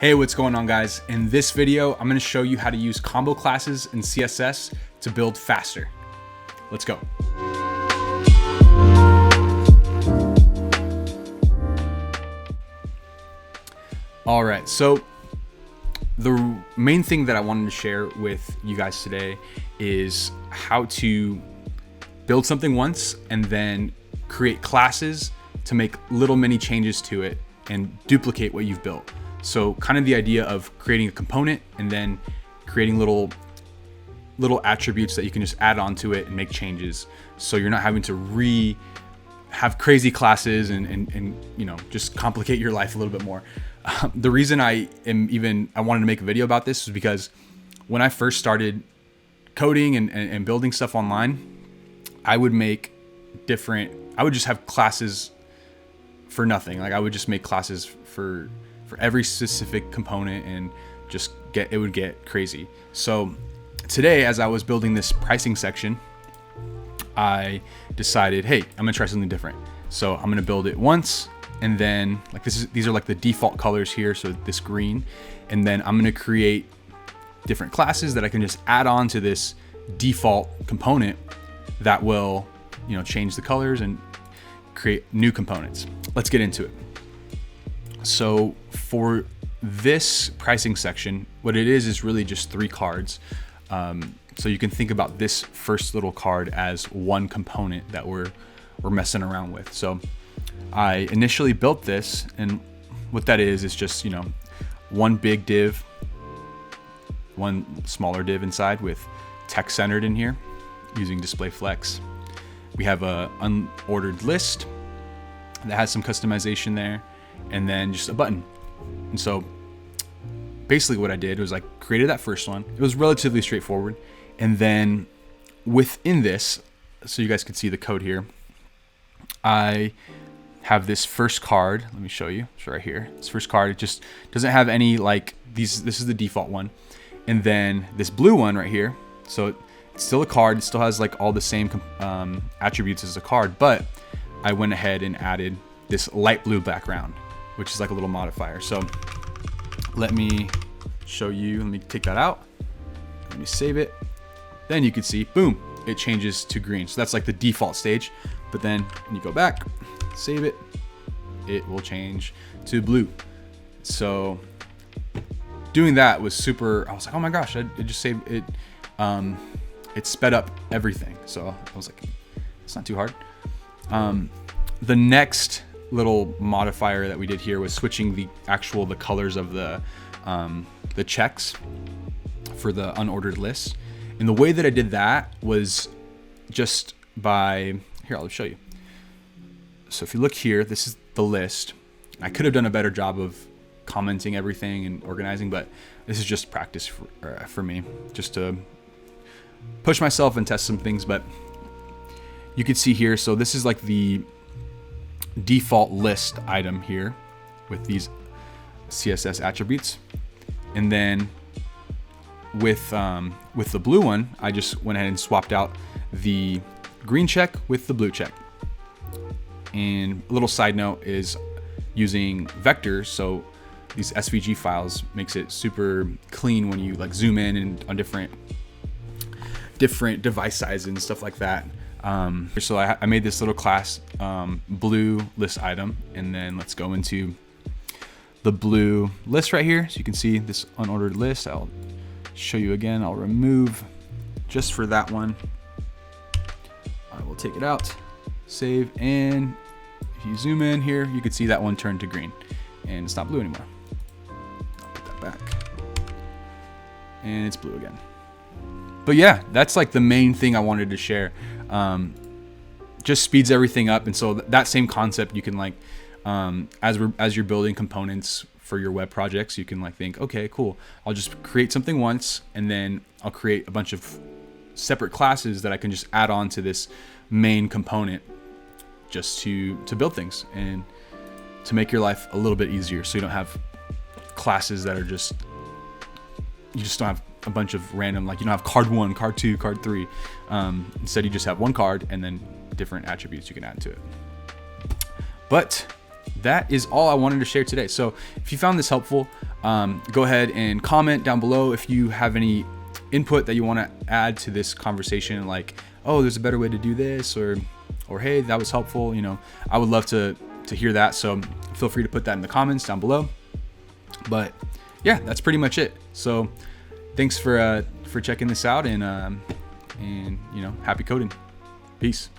Hey, what's going on, guys? In this video, I'm going to show you how to use combo classes in CSS to build faster. Let's go. All right, so the main thing that I wanted to share with you guys today is how to build something once and then create classes to make little mini changes to it and duplicate what you've built. So kind of the idea of creating a component and then creating little attributes that you can just add on to it and make changes. So you're not having to have crazy classes and you know, just complicate your life a little bit more. The reason I wanted to make a video about this is because when I first started coding and building stuff online, I would just have classes for nothing. Like I would just make classes for every specific component and it would get crazy. So today, as I was building this pricing section, I decided, hey, I'm gonna try something different. So I'm gonna build it once, and then like these are like the default colors here. So this green, and then I'm gonna create different classes that I can just add on to this default component that will, you know, change the colors and create new components. Let's get into it. So for this pricing section, what it is really just 3 cards. So you can think about this first little card as one component that we're messing around with. So I initially built this, and what that is just, you know, one big div, one smaller div inside with text centered in here using display flex. We have a unordered list that has some customization there, and then just a button. And so basically what I did was I created that first one. It was relatively straightforward. And then within this, so you guys can see the code here, I have this first card. Let me show you. It's right here. This first card, it just doesn't have any like these. This is the default one. And then this blue one right here. So it's still a card. It still has like all the same attributes as a card, but I went ahead and added this light blue background, which is like a little modifier. So let me show you, let me take that out. Let me save it. Then you can see, boom, it changes to green. So that's like the default stage. But then when you go back, save it, it will change to blue. So doing that was super, I was like, oh my gosh, it just saved it. It sped up everything. So I was like, it's not too hard. The next little modifier that we did here was switching the colors of the checks for the unordered list. And the way that I did that was just by, here, I'll show you. So if you look here, this is the list. I could have done a better job of commenting everything and organizing, but this is just practice for me, just to push myself and test some things. But you can see here, so this is like the default list item here with these CSS attributes. And then with the blue one, I just went ahead and swapped out the green check with the blue check. And a little side note is using vectors. So these SVG files makes it super clean when you like zoom in and on different device sizes and stuff like that. So I made this little class, blue list item, and then let's go into the blue list right here. So you can see this unordered list. I'll show you again. I'll remove just for that one. I will take it out, save, and if you zoom in here, you can see that one turned to green and it's not blue anymore. I'll put that back and it's blue again. But yeah, that's like the main thing I wanted to share. Just speeds everything up. And so that same concept, you can like, as you're building components for your web projects, you can like think, okay, cool. I'll just create something once, and then I'll create a bunch of separate classes that I can just add on to this main component just to build things and to make your life a little bit easier. So you don't have classes that are you just don't have a bunch of random, like you don't have card 1, card 2, card 3. Instead, you just have one card and then different attributes you can add to it. But that is all I wanted to share today. So if you found this helpful, Go ahead and comment down below if you have any input that you want to add to this conversation, like, oh, there's a better way to do this, or hey, that was helpful. I would love to hear that. So feel free to put that in the comments down below. But yeah, that's pretty much it. So thanks for checking this out, and happy coding. Peace.